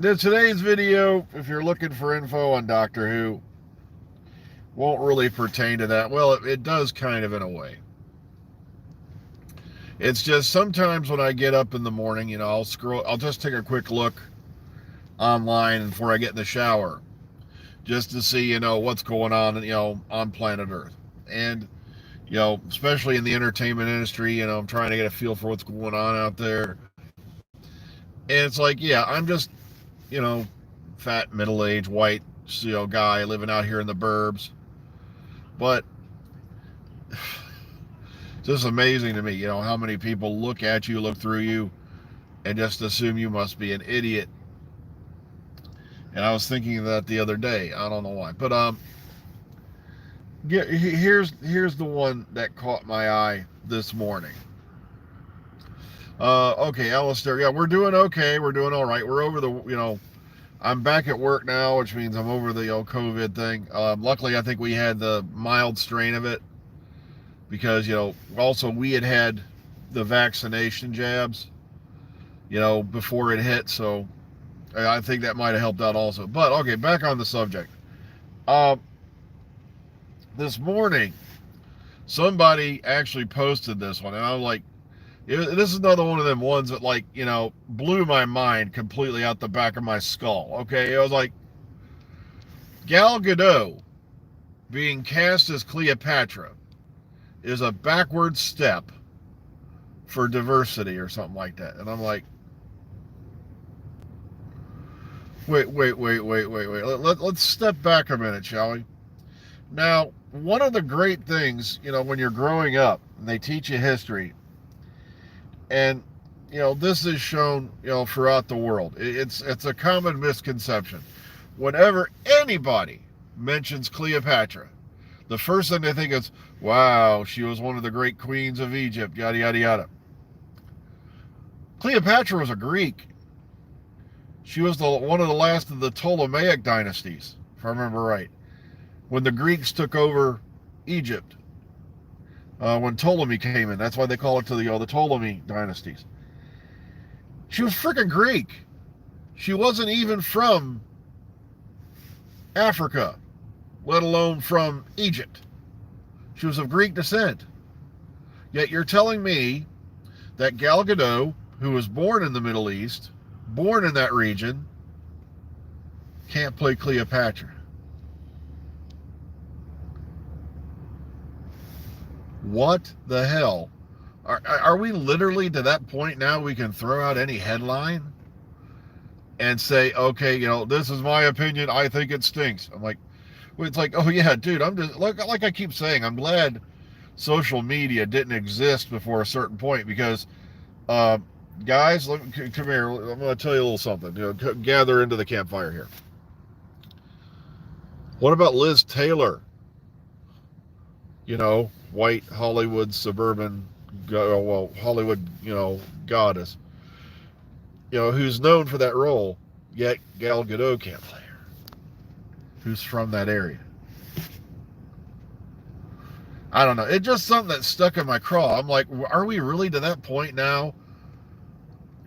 Today's video, if you're looking for info on Doctor Who, won't really pertain to that. Well, it does kind of in a way. It's just sometimes when I get up in the morning, I'll just take a quick look online before I get in the shower, just to see, what's going on, on planet Earth. And, especially in the entertainment industry, I'm trying to get a feel for what's going on out there. And it's like, yeah, I'm just, fat, middle-aged, white, guy living out here in the burbs. But it's just amazing to me, how many people look at you, look through you, and just assume you must be an idiot. And I was thinking of that the other day. I don't know why. But here's the one that caught my eye this morning. Okay, Alistair. Yeah, we're doing okay. We're doing all right. We're over the, I'm back at work now, which means I'm over the COVID thing. Luckily, I think we had the mild strain of it because, also we had the vaccination jabs, before it hit. So I think that might have helped out also. But, okay, back on the subject. This morning, somebody actually posted this one, and I'm like, this is another one of them ones that, blew my mind completely out the back of my skull. Okay, it was like Gal Gadot being cast as Cleopatra is a backward step for diversity or something like that. And I'm like, wait. Let's step back a minute, shall we? Now, one of the great things, when you're growing up and they teach you history, and this is shown throughout the world. It's a common misconception. Whenever anybody mentions Cleopatra, the first thing they think is, wow, she was one of the great queens of Egypt, yada yada yada. Cleopatra was a Greek. She was one of the last of the Ptolemaic dynasties, if I remember right, when the Greeks took over Egypt. When Ptolemy came in. That's why they call it the Ptolemy dynasties. She was freaking Greek. She wasn't even from Africa, let alone from Egypt. She was of Greek descent. Yet you're telling me that Gal Gadot, who was born in the Middle East, born in that region, can't play Cleopatra. What the hell? Are we literally to that point now we can throw out any headline and say, okay, this is my opinion, I think it stinks? I'm like, well, it's like, oh yeah, dude, I'm just, like I keep saying, I'm glad social media didn't exist before a certain point because, guys, come here, I'm going to tell you a little something. Gather into the campfire here. What about Liz Taylor? White Hollywood suburban, Hollywood, goddess, who's known for that role, yet Gal Gadot can't play her, who's from that area. I don't know. It's just something that stuck in my craw. I'm like, are we really to that point now?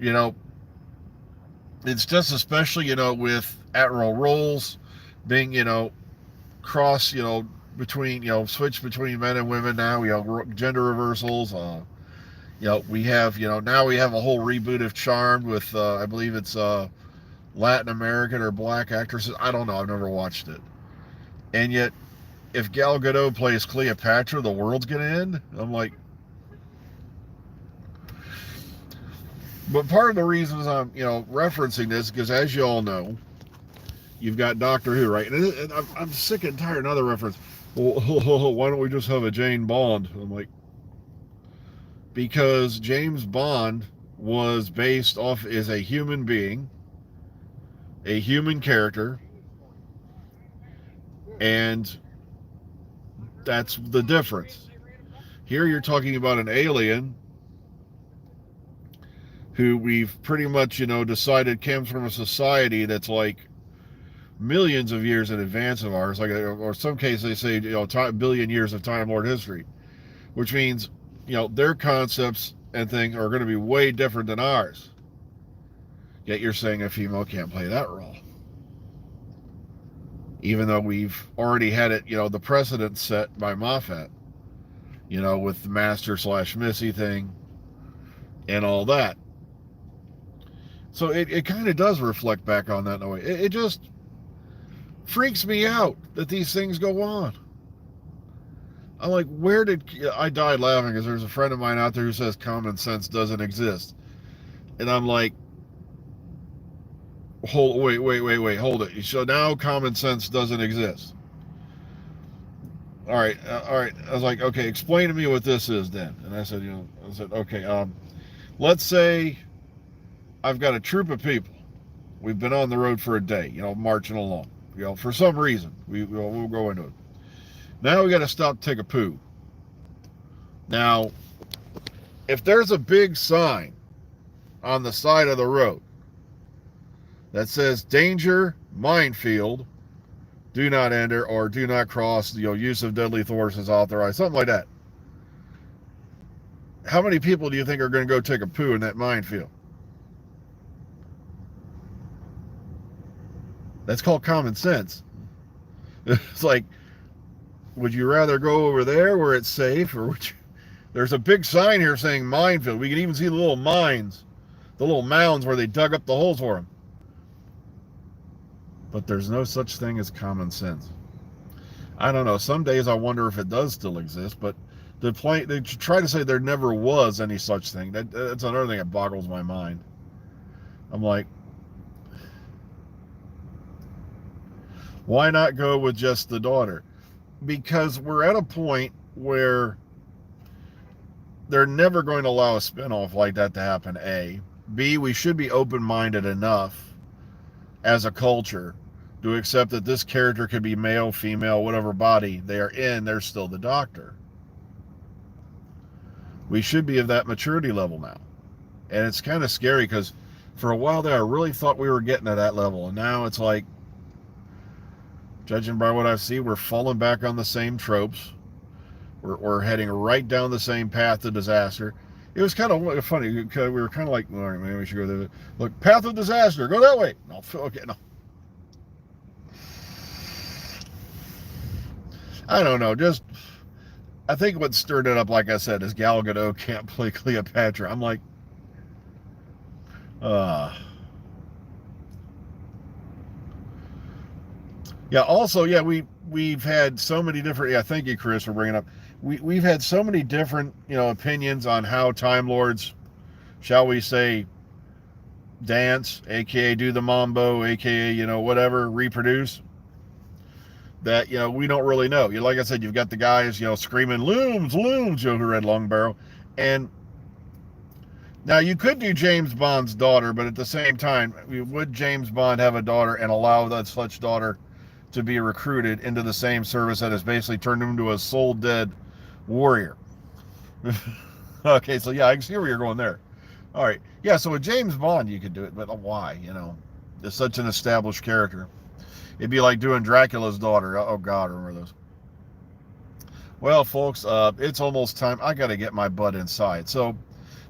It's just especially, with admiral roles being, cross, between, switch between men and women now, gender reversals. We have, now we have a whole reboot of Charmed with, I believe it's Latin American or black actresses. I don't know. I've never watched it. And yet, if Gal Gadot plays Cleopatra, the world's going to end? I'm like... But part of the reasons I'm, referencing this, because as you all know, you've got Doctor Who, right? And I'm sick and tired of another reference. Well, why don't we just have a Jane Bond? I'm like, because James Bond was based off as a human being, a human character, and that's the difference. Here you're talking about an alien who we've pretty much, decided comes from a society that's like millions of years in advance of ours, or some cases they say, billion years of Time Lord history, which means, their concepts and things are going to be way different than ours. Yet you're saying a female can't play that role. Even though we've already had it, the precedent set by Moffat, with the Master / Missy thing and all that. So it kind of does reflect back on that in a way. It just freaks me out that these things go on. I'm like, I died laughing because there's a friend of mine out there who says common sense doesn't exist. And I'm like, wait, hold it. So now common sense doesn't exist. All right. I was like, okay, explain to me what this is then. And I said, okay, let's say I've got a troop of people. We've been on the road for a day, marching along. For some reason, we'll go into it. Now we got to stop to take a poo. Now, if there's a big sign on the side of the road that says danger, minefield, do not enter, or do not cross, use of deadly force is authorized, something like that. How many people do you think are going to go take a poo in that minefield? That's called common sense. It's like, would you rather go over there where it's safe, or there's a big sign here saying minefield. We can even see the little mines, the little mounds where they dug up the holes for them. But there's no such thing as common sense. I don't know. Some days I wonder if it does still exist, but they try to say there never was any such thing. That's another thing that boggles my mind. I'm like, why not go with just the daughter? Because we're at a point where they're never going to allow a spinoff like that to happen, A. B, we should be open-minded enough as a culture to accept that this character could be male, female, whatever body they are in, they're still the Doctor. We should be of that maturity level now. And it's kind of scary because for a while there, I really thought we were getting to that level. And now it's like, judging by what I see, we're falling back on the same tropes. We're heading right down the same path to disaster. It was kind of funny because we were kind of like, all right, maybe we should go there. Look, path of disaster, go that way. No, okay, no. I don't know. I think what stirred it up, like I said, is Gal Gadot can't play Cleopatra. I'm like, yeah. Also, yeah, we've had so many different. Yeah, thank you, Chris, for bringing up. We've had so many different, opinions on how Time Lords, shall we say, dance, aka do the mambo, aka whatever, reproduce. That we don't really know. Like I said, you've got the guys screaming looms, who read Long Barrow, and now you could do James Bond's daughter, but at the same time, would James Bond have a daughter and allow that such daughter to be recruited into the same service that has basically turned him into a soul dead warrior? Okay, so yeah, I can see where you're going there. All right, yeah. So with James Bond, you could do it, but why? It's such an established character. It'd be like doing Dracula's daughter. Oh, God, remember those. Well, folks, it's almost time. I got to get my butt inside. So,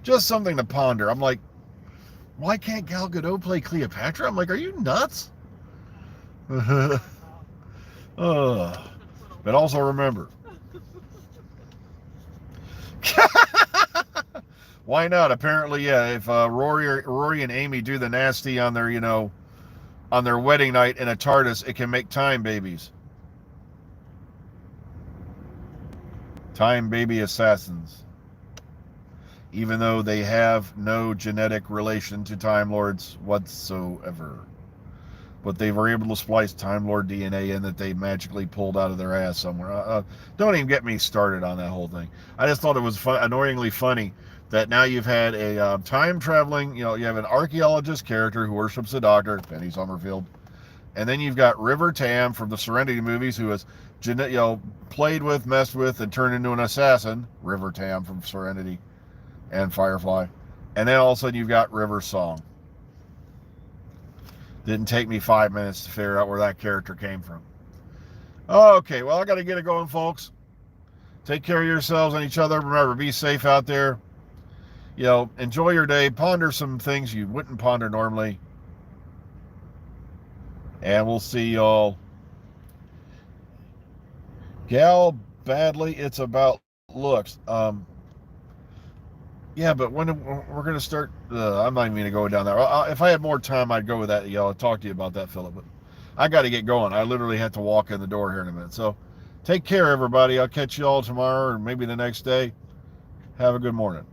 just something to ponder. I'm like, why can't Gal Gadot play Cleopatra? I'm like, are you nuts? But also remember, why not? Apparently, yeah, if Rory and Amy do the nasty on their, on their wedding night in a TARDIS, it can make time babies. Time baby assassins. Even though they have no genetic relation to Time Lords whatsoever. But they were able to splice Time Lord DNA in that they magically pulled out of their ass somewhere. Don't even get me started on that whole thing. I just thought it was annoyingly funny that now you've had a time-traveling, you have an archaeologist character who worships the Doctor, Penny Summerfield, and then you've got River Tam from the Serenity movies who has, played with, messed with, and turned into an assassin, River Tam from Serenity and Firefly, and then all of a sudden you've got River Song. Didn't take me 5 minutes to figure out where that character came from. Okay, well, I got to get it going, folks. Take care of yourselves and each other. Remember, be safe out there. enjoy your day. Ponder some things you wouldn't ponder normally. And we'll see y'all. Gal badly, it's about looks. Yeah, but when we're going to start, I'm not even going to go down there. If I had more time, I'd go with that. I'll talk to you about that, Philip. But I got to get going. I literally have to walk in the door here in a minute. So take care, everybody. I'll catch you all tomorrow or maybe the next day. Have a good morning.